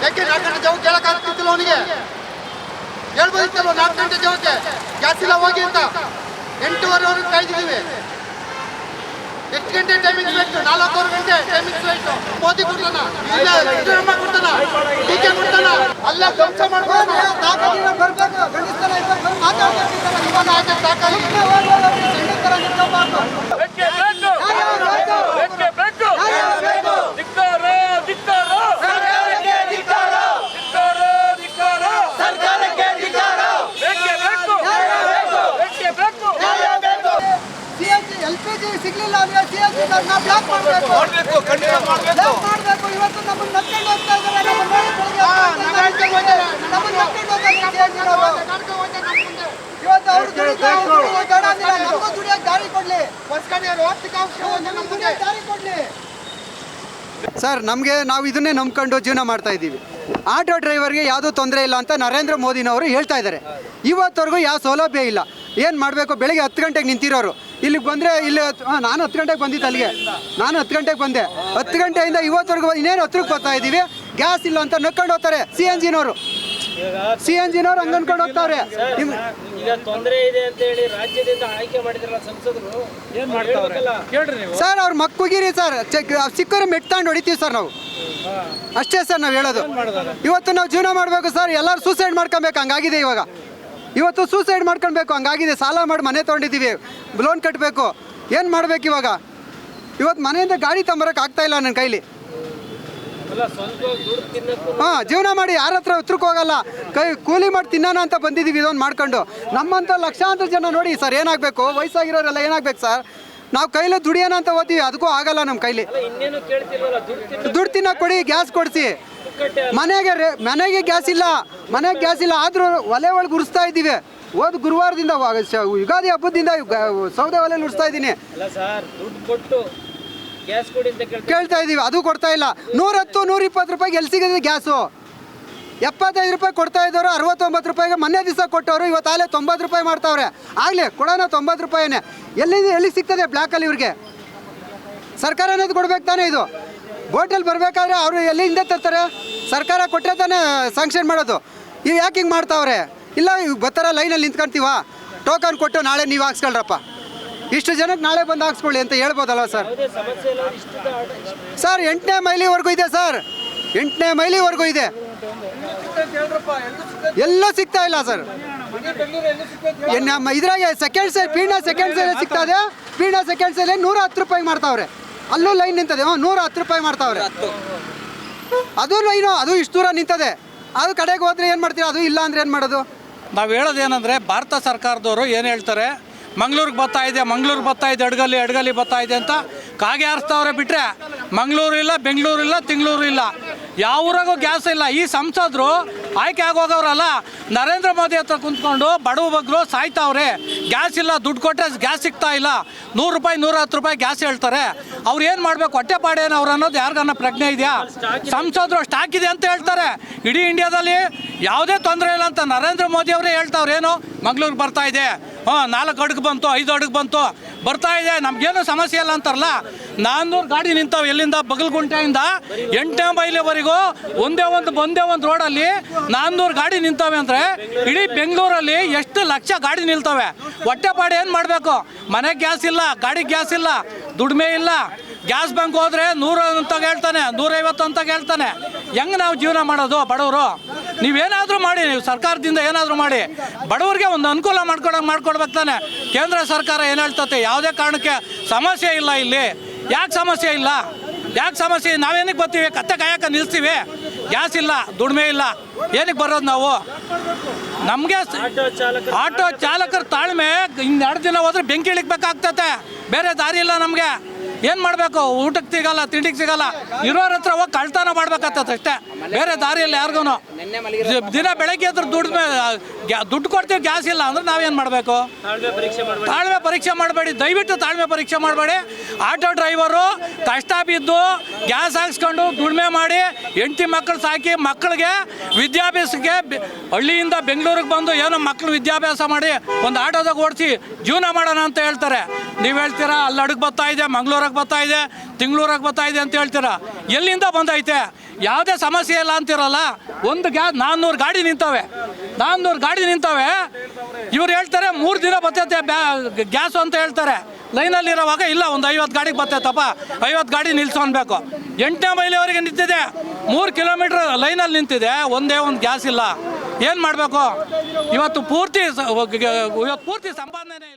ಯಾಕೆ 4 ಗಂಟೆ ಜಾವ ಕೇಳಕ್ಕಾಗ್ತಿಲ್ಲ ಅವನಿಗೆ? ಹೇಳ್ಬೋದಿತ್ತಲ್ವ 4 ಗಂಟೆ ಜಾವಕ್ಕೆ ಗ್ಯಾಸ್ ಇಲ್ಲ ಹೋಗಿ ಅಂತ. 8:30ವರೆಗೆ ಕಾಯ್ದಿದ್ದೀವಿ. ಎಷ್ಟು ಗಂಟೆ ಟೈಮಿಂಗ್ಸ್ ಬೇಕು? 4 ಗಂಟೆ ಟೈಮಿಂಗ್ಸ್ ಬೇಕು. ಮೋದಿ ಕೊಡ್ತಾನ, ಇಲ್ಲ ಸಿದ್ದರಾಮಯ್ಯ ಕೊಡ್ತಾನ, ಡಿಕೆ ಕೊಡ್ತಾನ, ಅಲ್ಲ ಧ್ವಂಸ ಮಾಡ್ಬೋದು. LPG ಸಿಗ್ಲಿಲ್ಲ ಅಂದ್ರೆ CNG ಬ್ಲಾಕ್ ಮಾಡಬೇಕು. ಇವತ್ತು ನಮ್ಮನ್ನ ನಡ್ಕೊಂಡು ಹೋಗ್ತಾ ಇದ್ದಾರೆ. ಇವತ್ತು ಅವ್ರು ದುಡಿಯೋಕೆ ದಾರಿ ಕೊಡ್ಲಿ. ದಾರಿ ಕೊಡ್ಲಿ ಸರ್. ನಾವು ಇದನ್ನೇ ನಂಬ್ಕೊಂಡು ಜೀವನ ಮಾಡ್ತಾ ಇದ್ದೀವಿ. ಆಟೋ ಡ್ರೈವರ್ಗೆ ಯಾವುದೂ ತೊಂದರೆ ಇಲ್ಲ ಅಂತ ನರೇಂದ್ರ ಮೋದಿನವರು ಹೇಳ್ತಾ ಇದ್ದಾರೆ. ಇವತ್ತವರೆಗೂ ಯಾವ ಸೌಲಭ್ಯ ಇಲ್ಲ. ಏನು ಮಾಡಬೇಕು? ಬೆಳಗ್ಗೆ 10 ಗಂಟೆಗೆ ನಿಂತಿರೋರು ಇಲ್ಲಿಗೆ ಬಂದರೆ ಇಲ್ಲಿ ನಾನು 10 ಗಂಟೆಗೆ ಬಂದಿದ್ದು ಅಲ್ಲಿಗೆ. ನಾನು 10 ಗಂಟೆಗೆ ಬಂದೆ. 10 ಗಂಟೆಯಿಂದ ಇವತ್ತವರೆಗೂ ಇನ್ನೇನು 10ಕ್ಕೆ ಬರ್ತಾ ಇದ್ದೀವಿ. ಗ್ಯಾಸ್ ಇಲ್ಲ ಅಂತ ನಕ್ಕೊಂಡು ಹೋಗ್ತಾರೆ CNGನವರು. CNGನವರು ಹಂಗೆ ಅನ್ಕೊಂಡು ಹೋಗ್ತಾರೆ. ಈಗ ತೊಂದರೆ ಇದೆ ಅಂತ ಹೇಳಿ ರಾಜ್ಯದಿಂದ ಆಯ್ಕೆ ಮಾಡಿದ್ರಲ್ಲ ಸಂಸದರು, ಏನು ಮಾಡ್ತಾರಲ್ಲ ಕೇಳ್ರಿ ನೀವು. ಸರ್ ಅವ್ರ ಮಕ್ಕಳಿಗಿರಿ ಸರ್, ಸಿಕ್ಕರೆ ಮೆಟ್ತಾಂಡು ಹೊಡಿತೀವಿ ಸರ್ ನಾವು. ಅಷ್ಟೇ ಸರ್ ನಾವು ಹೇಳೋದು. ಇವತ್ತು ನಾವು ಜೀವನ ಮಾಡಬೇಕು ಸರ್. ಎಲ್ಲರೂ ಸೂಸೈಡ್ ಮಾಡ್ಕೊಬೇಕು, ಹಂಗಾಗಿದೆ ಇವಾಗ. ಇವತ್ತು ಸೂಸೈಡ್ ಮಾಡ್ಕೊಳ್ಬೇಕು, ಹಂಗಾಗಿದೆ. ಸಾಲ ಮಾಡಿ ಮನೆ ತೊಗೊಂಡಿದ್ದೀವಿ, ಲೋನ್ ಕಟ್ಟಬೇಕು. ಏನು ಮಾಡ್ಬೇಕು ಇವಾಗ? ಇವತ್ತು ಮನೆಯಿಂದ ಗಾಡಿ ತಗೊಂಬರಕ್ಕೆ ಆಗ್ತಾ ಇಲ್ಲ ನನ್ನ ಕೈಲಿ. ಜೀವನ ಮಾಡಿ ಯಾರ ಹತ್ರ ಉತ್ತರಕ್ಕೆ ಹೋಗಲ್ಲ. ಕೂಲಿ ಮಾಡಿ ತಿನ್ನೋಣ ಅಂತ ಬಂದಿದ್ದೀವಿ ಇದೊಂದು ಮಾಡ್ಕೊಂಡು. ನಮ್ಮಂಥ ಲಕ್ಷಾಂತರ ಜನ ನೋಡಿ ಸರ್ ಏನಾಗಬೇಕು? ವಯಸ್ಸಾಗಿರೋರೆಲ್ಲ ಏನಾಗಬೇಕು ಸರ್? ನಾವು ಕೈಲಿ ದುಡಿಯೋಣ ಅಂತ ಓದ್ತೀವಿ, ಅದಕ್ಕೂ ಆಗಲ್ಲ ನಮ್ಮ ಕೈಲಿ. ದುಡ್ಡು ತಿನ್ನೋಕೆ ಕೊಡಿ, ಗ್ಯಾಸ್ ಕೊಡಿಸಿ. ಮನೆಗೆ ಗ್ಯಾಸ್ ಇಲ್ಲ, ಮನೆಗೆ ಗ್ಯಾಸ್ ಇಲ್ಲ. ಆದರೂ ಒಲೆ ಒಳಗೆ ಉರಿಸ್ತಾ ಇದ್ದೀವಿ. ಗುರುವಾರದಿಂದ ಯುಗಾದಿ ಹಬ್ಬದಿಂದ ಸೌದೆ ಒಲೆ ಉರಿಸ್ತಾ ಇದ್ದೀನಿ. ಕೇಳ್ತಾ ಇದ್ದೀವಿ, ಅದು ಕೊಡ್ತಾ ಇಲ್ಲ. 110, 120 ರೂಪಾಯಿಗೆ ಎಲ್ಲಿ ಸಿಗುತ್ತೆ ಗ್ಯಾಸು? 75 ರೂಪಾಯಿ ಕೊಡ್ತಾ ಇದ್ದವರು 69 ರೂಪಾಯಿಗೆ ಮೊನ್ನೆ ದಿವಸ ಕೊಟ್ಟವರು ಇವತ್ತಾಗಲೇ 90 ರೂಪಾಯಿ ಮಾಡ್ತಾವ್ರೆ. ಆಗಲೇ ಕೊಡೋಣ 90 ರೂಪಾಯಿನೇ. ಎಲ್ಲಿ ಸಿಗ್ತದೆ ಬ್ಲ್ಯಾಕಲ್ಲಿ ಇವ್ರಿಗೆ? ಸರ್ಕಾರ ಅನ್ನೋದು ಕೊಡ್ಬೇಕು ತಾನೇ. ಇದು ಬೋಟಲ್ಲಿ ಬರಬೇಕಾದ್ರೆ ಅವರು ಎಲ್ಲಿಂದ ತರ್ತಾರೆ? ಸರ್ಕಾರ ಕೊಟ್ಟರೆ ತಾನೇ ಸ್ಯಾಂಕ್ಷನ್ ಮಾಡೋದು. ಇವು ಯಾಕೆ ಹಿಂಗೆ ಮಾಡ್ತಾವ್ರೆ? ಇಲ್ಲ ಬರ್ತಾರ ಲೈನಲ್ಲಿ ನಿಂತ್ಕೊಂತೀವ, ಟೋಕನ್ ಕೊಟ್ಟು ನಾಳೆ ನೀವು ಹಾಕ್ಸ್ಕೊಳ್ರಪ್ಪ, ಇಷ್ಟು ಜನಕ್ಕೆ ನಾಳೆ ಬಂದು ಹಾಕ್ಸ್ಕೊಳ್ಳಿ ಅಂತ ಹೇಳ್ಬೋದಲ್ಲ ಸರ್? ಸರ್ 8ನೇ ಮೈಲಿವರೆಗೂ ಇದೆ ಸರ್, 8ನೇ ಮೈಲಿವರೆಗೂ ಇದೆ. ಎಲ್ಲೂ ಸಿಗ್ತಾ ಇಲ್ಲ ಸರ್. ನಮ್ಮ ಇದ್ರಾಗೆ second sale Peenya second sale ಸಿಗ್ತಾ ಇದೆ. ಪೀಣ್ಯ ಸೆಕೆಂಡ್ ಸೇಲ್ 110 ರೂಪಾಯಿಗೆ ಮಾಡ್ತಾವ್ರೆ. ಅಲ್ಲೂ ಲೈನ್ ನಿಂತದೆ, 110 ರೂಪಾಯಿ ಮಾಡ್ತಾವ್ರೆ. ಅದು ಲೈನು, ಅದು ಇಷ್ಟು ದೂರ ನಿಂತದೆ. ಅದು ಕಡೆಗೆ ಹೋದ್ರೆ ಏನು ಮಾಡ್ತೀರಾ? ಅದು ಇಲ್ಲ ಅಂದ್ರೆ ಏನು ಮಾಡೋದು? ನಾವು ಹೇಳೋದೇನೆಂದರೆ ಭಾರತ ಸರ್ಕಾರದವರು ಏನು ಹೇಳ್ತಾರೆ, ಮಂಗ್ಳೂರಿಗೆ ಬರ್ತಾ ಇದೆ, ಅಡ್ಗಲಿ ಬರ್ತಾ ಇದೆ ಅಂತ ಕಾಗೆ ಹಾರಿಸ್ತವ್ರೆ. ಬಿಟ್ಟರೆ ಮಂಗಳೂರು ಇಲ್ಲ, ಬೆಂಗಳೂರು ಇಲ್ಲ, ತಿಂಗಳೂರು ಇಲ್ಲ, ಯಾವ ಊರಾಗೂ ಗ್ಯಾಸ್ ಇಲ್ಲ. ಈ ಸಂಸದರು ಆಯ್ಕೆ ಆಗೋಗವ್ರಲ್ಲ, ನರೇಂದ್ರ ಮೋದಿ ಹತ್ರ ಕುಂತ್ಕೊಂಡು ಬಡವ ಬಗ್ಗರು ಸಾಯ್ತಾವ್ರೆ. ಗ್ಯಾಸ್ ಇಲ್ಲ, ದುಡ್ಡು ಕೊಟ್ಟರೆ ಗ್ಯಾಸ್ ಸಿಗ್ತಾ ಇಲ್ಲ. 100 ರೂಪಾಯಿ 110 ರೂಪಾಯಿ ಗ್ಯಾಸ್ ಹೇಳ್ತಾರೆ. ಅವ್ರು ಏನು ಮಾಡಬೇಕು? ಹೊಟ್ಟೆಪಾಡೇನು ಅವ್ರು ಅನ್ನೋದು ಯಾರಿಗನ್ನ ಪ್ರಜ್ಞೆ ಇದೆಯಾ? ಸಂಸದರು ಸ್ಟಾಕ್ ಇದೆ ಅಂತ ಹೇಳ್ತಾರೆ. ಇಡೀ ಇಂಡಿಯಾದಲ್ಲಿ ಯಾವುದೇ ತೊಂದರೆ ಇಲ್ಲ ಅಂತ ನರೇಂದ್ರ ಮೋದಿ ಅವರೇ ಹೇಳ್ತಾವ್ರೆ. ಏನು ಮಂಗ್ಳೂರಿಗೆ ಬರ್ತಾ ಇದೆ, 4 ಅಡುಗೆ ಬಂತು, 5 ಅಡುಗೆ ಬಂತು, ಬರ್ತಾ ಇದೆ, ನಮಗೇನು ಸಮಸ್ಯೆ ಇಲ್ಲ ಅಂತಾರಲ್ಲ. 400 ಗಾಡಿ ನಿಂತಾವೆ. ಎಲ್ಲಿಂದ? ಬಗಲ್ಗುಂಟೆಯಿಂದ 8ನೇ ಮೈಲಿವರೆಗೂ ಒಂದೇ ಒಂದು ರೋಡಲ್ಲಿ 400 ಗಾಡಿ ನಿಂತವೆ ಅಂದರೆ ಇಡೀ ಬೆಂಗಳೂರಲ್ಲಿ ಎಷ್ಟು ಲಕ್ಷ ಗಾಡಿ ನಿಲ್ತವೆ. ಹೊಟ್ಟೆಪಾಡು ಏನು ಮಾಡಬೇಕು? ಮನೆಗೆ ಗ್ಯಾಸ್ ಇಲ್ಲ, ಗಾಡಿಗೆ ಗ್ಯಾಸ್ ಇಲ್ಲ, ದುಡಿಮೆ ಇಲ್ಲ. ಗ್ಯಾಸ್ ಬಂಕ್ ಹೋದರೆ 100 ಅಂತ ಹೇಳ್ತಾನೆ, 150 ಅಂತ ಹೇಳ್ತಾನೆ. ಹೆಂಗೆ ನಾವು ಜೀವನ ಮಾಡೋದು ಬಡವರು? ನೀವೇನಾದರೂ ಮಾಡಿ, ನೀವು ಸರ್ಕಾರದಿಂದ ಏನಾದರೂ ಮಾಡಿ ಬಡವರಿಗೆ ಒಂದು ಅನುಕೂಲ ಮಾಡ್ಕೊಡ್ಬೇಕು ತಾನೆ. ಕೇಂದ್ರ ಸರ್ಕಾರ ಏನು ಹೇಳ್ತತೆ? ಯಾವುದೇ ಕಾರಣಕ್ಕೆ ಸಮಸ್ಯೆ ಇಲ್ಲ ಇಲ್ಲಿ. ಯಾಕೆ ಸಮಸ್ಯೆ ಇಲ್ಲ? ನಾವೇನಕ್ಕೆ ಬರ್ತೀವಿ? ಕತ್ತೆ ಕಾಯಕ್ಕೆ ನಿಲ್ಲಿಸ್ತೀವಿ. ಗ್ಯಾಸ್ ಇಲ್ಲ, ದುಡಿಮೆ ಇಲ್ಲ, ಏನಕ್ಕೆ ಬರೋದು ನಾವು? ನಮಗೆ ಆಟೋ ಚಾಲಕರ ತಾಳ್ಮೆ 2 ದಿನ ಹೋದ್ರೆ ಬೆಂಕಿ ಇಳಿಕ್ಬೇಕಾಗ್ತತೆ. ಬೇರೆ ದಾರಿ ಇಲ್ಲ ನಮಗೆ. ಏನು ಮಾಡಬೇಕು? ಊಟಕ್ಕೆ ಸಿಗಲ್ಲ, ತಿಂಡಿಗೆ ಸಿಗಲ್ಲ. ಇರೋರ ಹತ್ರ ಹೋಗಿ ಕಳ್ತನ ಮಾಡ್ಬೇಕಾಗ್ತದೆ ಅಷ್ಟೇ, ಬೇರೆ ದಾರಿಯಲ್ಲಿ ಯಾರಿಗೂ. ದಿನ ಬೆಳಗ್ಗೆ ಎದ್ರು ದುಡ್ಡು ಕೊಡ್ತೀವಿ, ಗ್ಯಾಸ್ ಇಲ್ಲ ಅಂದ್ರೆ ನಾವೇನು ಮಾಡಬೇಕು? ತಾಳ್ಮೆ ಪರೀಕ್ಷೆ ಮಾಡಬೇಡಿ, ದಯವಿಟ್ಟು ತಾಳ್ಮೆ ಪರೀಕ್ಷೆ ಮಾಡಬೇಡಿ. ಆಟೋ ಡ್ರೈವರು ಕಷ್ಟ ಬಿದ್ದು ಗ್ಯಾಸ್ ಹಾಕ್ಸ್ಕೊಂಡು ದುಡಿಮೆ ಮಾಡಿ ಹೆಂಡತಿ ಮಕ್ಕಳು ಸಾಕಿ ಮಕ್ಕಳಿಗೆ ವಿದ್ಯಾಭ್ಯಾಸಕ್ಕೆ ಹಳ್ಳಿಯಿಂದ ಬೆಂಗಳೂರಿಗೆ ಬಂದು ಏನೋ ಮಕ್ಕಳು ವಿದ್ಯಾಭ್ಯಾಸ ಮಾಡಿ ಒಂದು ಆಟೋದಾಗ ಓಡಿಸಿ ಜೀವನ ಮಾಡೋಣ ಅಂತ ಹೇಳ್ತಾರೆ. ನೀವು ಹೇಳ್ತೀರಾ ಅಲ್ಲಿ ಅಡುಗೆ ಬರ್ತಾ ಇದೆ, ಮಂಗಳೂರಿಗೆ ಬರ್ತಾ ಇದೆ, ತಿಂಗಳೂರಾಗ ಬರ್ತಾ ಇದೆ ಅಂತ ಹೇಳ್ತೀರಾ. ಎಲ್ಲಿಂದ ಬಂದೈತೆ? ಯಾವುದೇ ಸಮಸ್ಯೆ ಇಲ್ಲ ಅಂತಿರಲ್ಲ. ಒಂದು 400 ಗಾಡಿ ನಿಂತವೆ, 400 ಗಾಡಿ ನಿಂತವೆ. ಇವ್ರು ಹೇಳ್ತಾರೆ 3 ದಿನ ಬರ್ತೈತೆ ಗ್ಯಾಸು ಅಂತ ಹೇಳ್ತಾರೆ. ಲೈನಲ್ಲಿ ಇರೋವಾಗ ಇಲ್ಲ ಒಂದು 50 ಗಾಡಿಗೆ ಬರ್ತೈತಪ್ಪ, 50 ಗಾಡಿ ನಿಲ್ಸ್ಕೊಳ್ಬೇಕು. 8ನೇ ಮೈಲಿವರೆಗೆ ನಿಂತಿದೆ, 3 ಕಿಲೋಮೀಟ್ರ್ ಲೈನಲ್ಲಿ ನಿಂತಿದೆ, ಒಂದೇ ಒಂದು ಗ್ಯಾಸ್ ಇಲ್ಲ. ಏನು ಮಾಡಬೇಕು? ಇವತ್ತು ಪೂರ್ತಿ ಸಂಪಾದನೆ ಇಲ್ಲ.